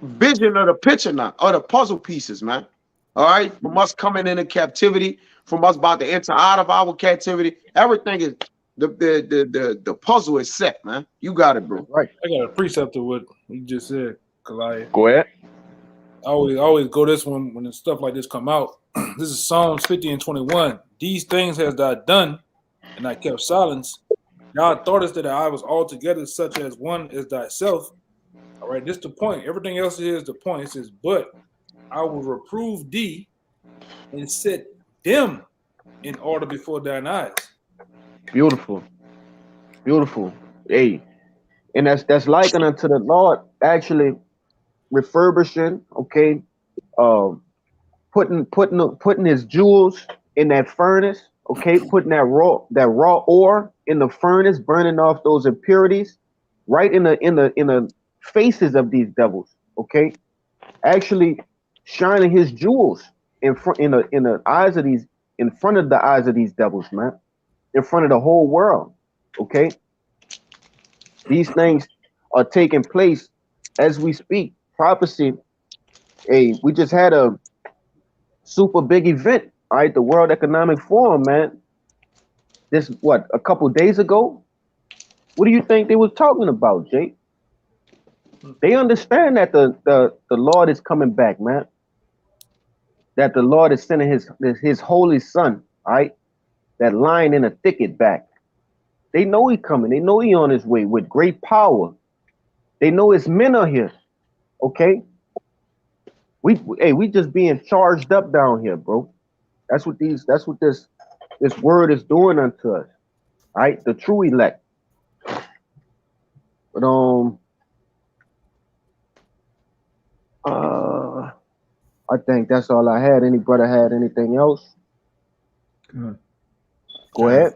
vision of the picture now, of the puzzle pieces, man. All right, from us coming into captivity, from us about to enter out of our captivity, everything is the puzzle is set, man. You got it, bro. Right. I got a precept to what you just said, Kalaya. Go ahead. I always go this one when stuff like this come out. This is Psalms 50 and 21. These things has thou done, and I kept silence. God thoughtest that I was altogether such as one as thyself. All right, this the point. Everything else here is the point. It says, but I will reprove thee and set them in order before thine eyes. Beautiful. Beautiful. Hey, and that's likened unto the Lord actually refurbishing, okay, putting his jewels in that furnace, okay, putting that raw ore in the furnace, burning off those impurities, right in the faces of these devils, okay, actually shining his jewels in front in the eyes of these, in front of the eyes of these devils, man, in front of the whole world, okay. These things are taking place as we speak. Prophecy. Hey, we just had a super big event, all right? The World Economic Forum, man. This what, a couple days ago? What do you think they was talking about, Jake? They understand that the Lord is coming back, man. That the Lord is sending his holy son, all right? That lying in a thicket back. They know he coming. They know he on his way with great power. They know his men are here. Okay. We just being charged up down here, bro. That's what this word is doing unto us. All right, the true elect. But I think that's all I had. Any brother had anything else? Go ahead.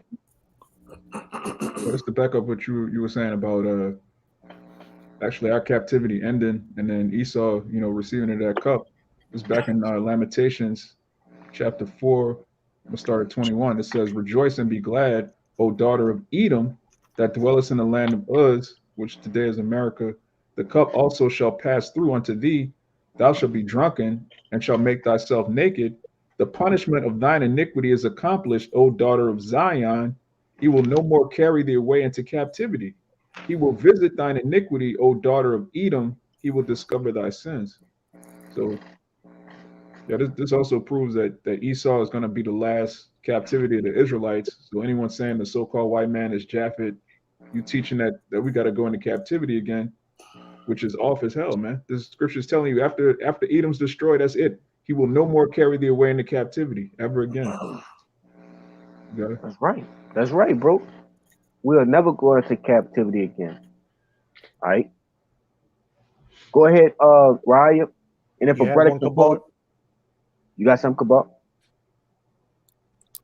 Well, just to back up what you were saying about actually our captivity ending and then Esau, receiving of that cup. It's back in Lamentations chapter 4, we'll start at 21. It says, rejoice and be glad, O daughter of Edom, that dwellest in the land of Uz, which today is America. The cup also shall pass through unto thee. Thou shalt be drunken and shalt make thyself naked. The punishment of thine iniquity is accomplished, O daughter of Zion. He will no more carry thee away into captivity. He will visit thine iniquity, O daughter of Edom. He will discover thy sins. So Yeah, this also proves that Esau is going to be the last captivity of the Israelites. So anyone saying the so-called white man is Japhet, you teaching that we got to go into captivity again, which is off as hell, man. This scripture is telling you after Edom's destroyed, that's it. He will no more carry thee away into captivity ever again. Okay? That's right. That's right, bro. We'll never go into captivity again. All right. Go ahead, Raya. And if You a have brother one, can hold, Kabar? you got some Kabar?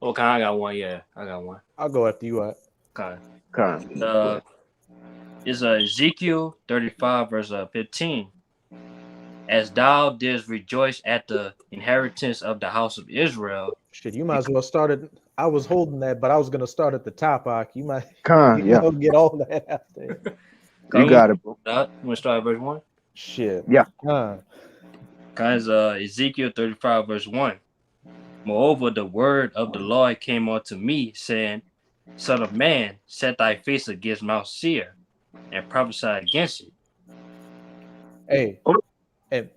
Okay, I got one. Yeah, I got one. I'll go after you. Okay. Con. Is Ezekiel 35 verse 15. As thou didst rejoice at the inheritance of the house of Israel. Shit, you might as well start it. I was holding that, but I was gonna start at the top. You might Yeah. get all that out there. You got it, bro. You want to start at verse 1? Shit. Yeah. Guys, Ezekiel 35 verse 1. Moreover, the word of the Lord came unto me, saying, Son of man, set thy face against Mount Seir, and prophesy against it. Hey, and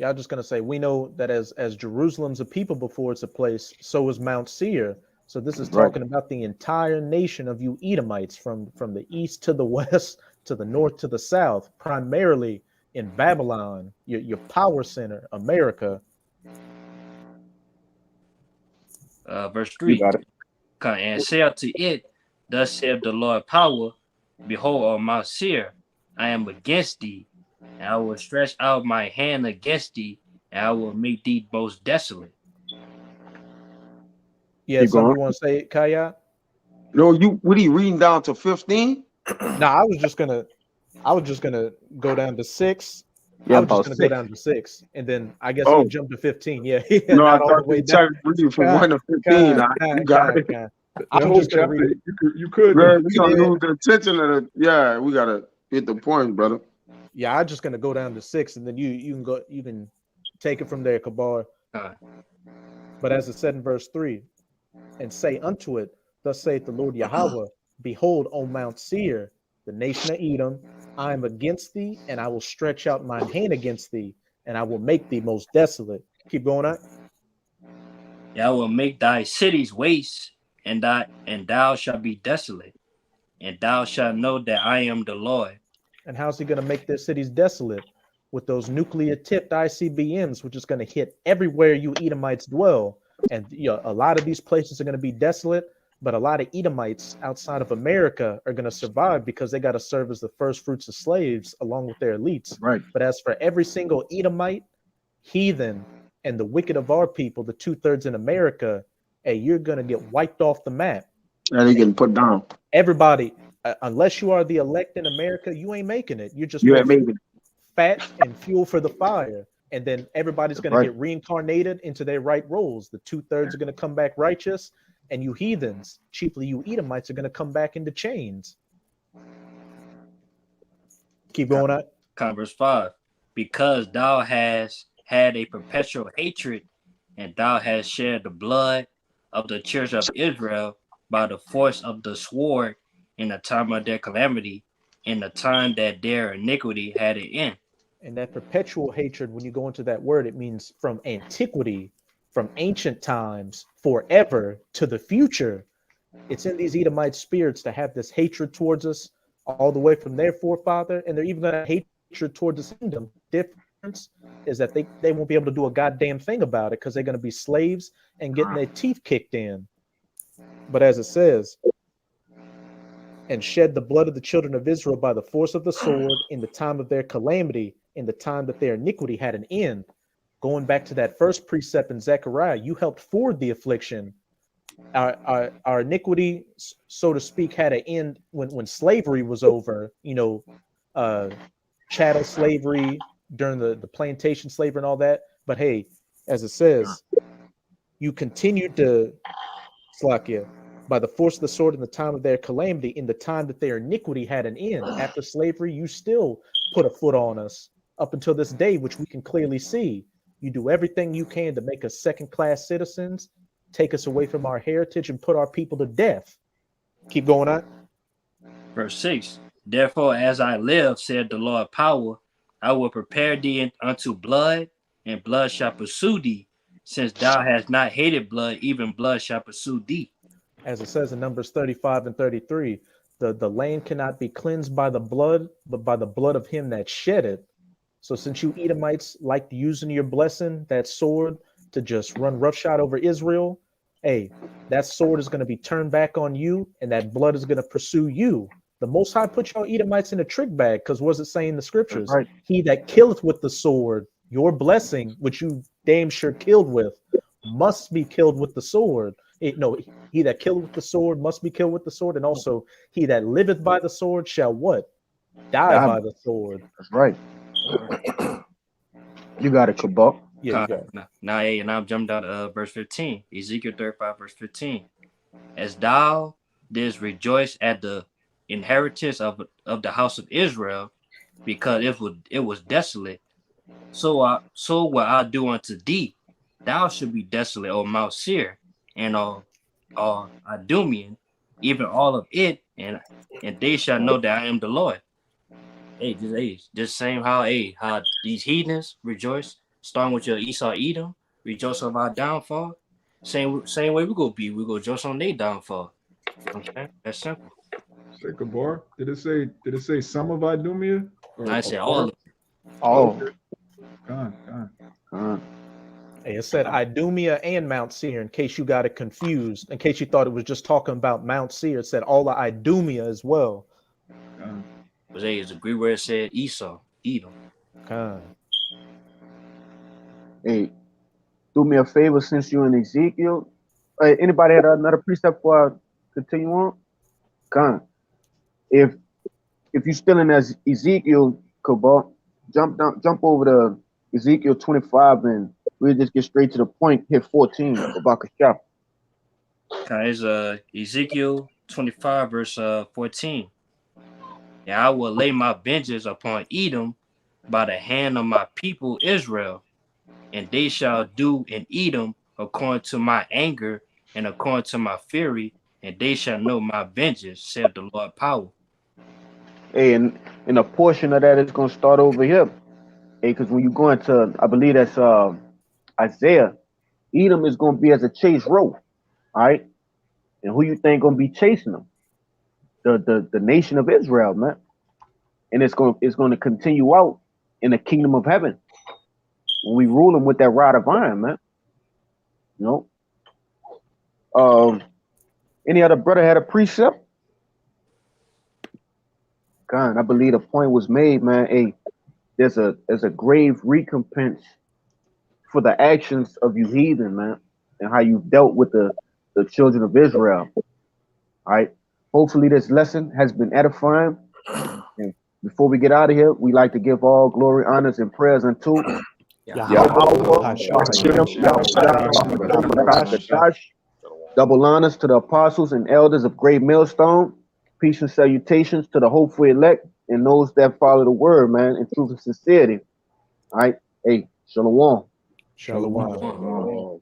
I'm just gonna say, we know that as Jerusalem's a people before it's a place, so is Mount Seir. So this is talking about the entire nation of you Edomites, from the east to the west, to the north to the south, primarily in Babylon, your power center, America. Verse 3. And say unto it, Thus saith the Lord power, Behold, on Mount Seir, I am against thee, and I will stretch out my hand against thee, and I will make thee most desolate. Yeah, something you want to say, Kaya? No, what are you reading down to 15? No, I was just gonna go down to 6. Yeah, I was just gonna go down to 6, and then I guess you jump to 15. Yeah, no, not I all the thought way you down. reading from 1 to 15. You got it. I'm just gonna read. You could. Man, we gonna lose the attention of the. Yeah, we gotta hit the point, brother. Yeah, I'm just gonna go down to 6, and then you can take it from there, Kabar. But as it said in verse 3, and say unto it, Thus saith the Lord Yahawah, Behold, on Mount Seir, the nation of Edom, I am against thee, and I will stretch out mine hand against thee, and I will make thee most desolate. Keep going on. I will make thy cities waste, and thou shalt be desolate, and thou shalt know that I am the Lord. And how's he going to make their cities desolate? With those nuclear tipped ICBMs, which is going to hit everywhere you Edomites dwell. And a lot of these places are going to be desolate, but a lot of Edomites outside of America are going to survive because they got to serve as the first fruits of slaves along with their elites. Right. But as for every single Edomite, heathen, and the wicked of our people, the 2/3 in America, hey, you're going to get wiped off the map. And they getting put down. Everybody, unless you are the elect in America, you ain't making it. You're just fat and fuel for the fire. And then everybody's going to get reincarnated into their right roles. The 2/3 are going to come back righteous, and you heathens, chiefly you Edomites, are going to come back into chains. Keep going on. Verse 5. Because thou hast had a perpetual hatred, and thou hast shed the blood of the church of Israel by the force of the sword in the time of their calamity, in the time that their iniquity had an end. And that perpetual hatred, when you go into that word, it means from antiquity, from ancient times, forever to the future. It's in these Edomite spirits to have this hatred towards us all the way from their forefather, and they're even going to have hatred towards the kingdom. Difference is that they won't be able to do a goddamn thing about it because they're going to be slaves and getting their teeth kicked in. But as it says, and shed the blood of the children of Israel by the force of the sword in the time of their calamity, in the time that their iniquity had an end. Going back to that first precept in Zechariah, you helped forward the affliction. Our iniquity, so to speak, had an end when slavery was over, chattel slavery during the plantation slavery and all that. But hey, as it says, you continued to Slakia by the force of the sword in the time of their calamity, in the time that their iniquity had an end. After slavery, you still put a foot on us up until this day, which we can clearly see. You do everything you can to make us second-class citizens, take us away from our heritage, and put our people to death. Keep going on. Verse 6. Therefore, as I live, said the Lord power, I will prepare thee unto blood, and blood shall pursue thee, since thou hast not hated blood, even blood shall pursue thee. As it says in Numbers 35 and 33, the land cannot be cleansed by the blood, but by the blood of him that shed it. So since you Edomites liked using your blessing, that sword, to just run roughshod over Israel, hey, that sword is going to be turned back on you, and that blood is going to pursue you. The Most High put y'all Edomites in a trick bag, because what's it saying in the scriptures? Right. He that killeth with the sword, your blessing, which you damn sure killed with, must be killed with the sword. No, he that killeth with the sword must be killed with the sword, and also he that liveth by the sword shall what? Die by the sword. That's right. You got it, Kabak. Yeah, you got it. Now, hey, and I'll jump down to verse 15. Ezekiel 35, verse 15. As thou didst rejoice at the inheritance of the house of Israel, because it was desolate, so will I do unto thee. Thou should be desolate, O Mount Seir, and all Idumean, even all of it, and they shall know that I am the Lord. Just same how these heathens rejoice, starting with your Esau Edom, rejoice of our downfall. Same way we go rejoice on their downfall. Okay, that's simple. Say Kabar. Did it say some of Idumea? Or I said all of it. Oh, Con. Hey, it said Idumea and Mount Seir, in case you got it confused, in case you thought it was just talking about Mount Seir. It said all of Idumea as well. But it's a Greek where it said Esau, Edom. hey, do me a favor since you're in Ezekiel. Anybody had another precept before I continue on? Con. If you're still in Ezekiel, Kabak, jump over to Ezekiel 25 and we'll just get straight to the point. Hit 14, Kabak chapter. Okay, it's Ezekiel 25, verse 14. And I will lay my vengeance upon Edom by the hand of my people Israel, and they shall do in Edom according to my anger and according to my fury, and they shall know my vengeance, saith the Lord power. Hey, and a portion of that is going to start over here. Hey, because when you go into, I believe that's Isaiah, Edom is going to be as a chase row. All right. And who you think going to be chasing them? The nation of Israel, man. And it's going to continue out in the kingdom of heaven when we rule them with that rod of iron, man. You know. Any other brother had a precept? God, I believe the point was made, man. Hey, there's a grave recompense for the actions of you heathen, man, and how you dealt with the children of Israel. All right. Hopefully this lesson has been edifying. And before we get out of here, we like to give all glory, honors, and prayers unto double honors to the apostles and elders of Great Millstone. Peace and salutations to the hopeful elect and those that follow the word, man, in truth and sincerity. All right. Hey, Shalawam. Shalawam.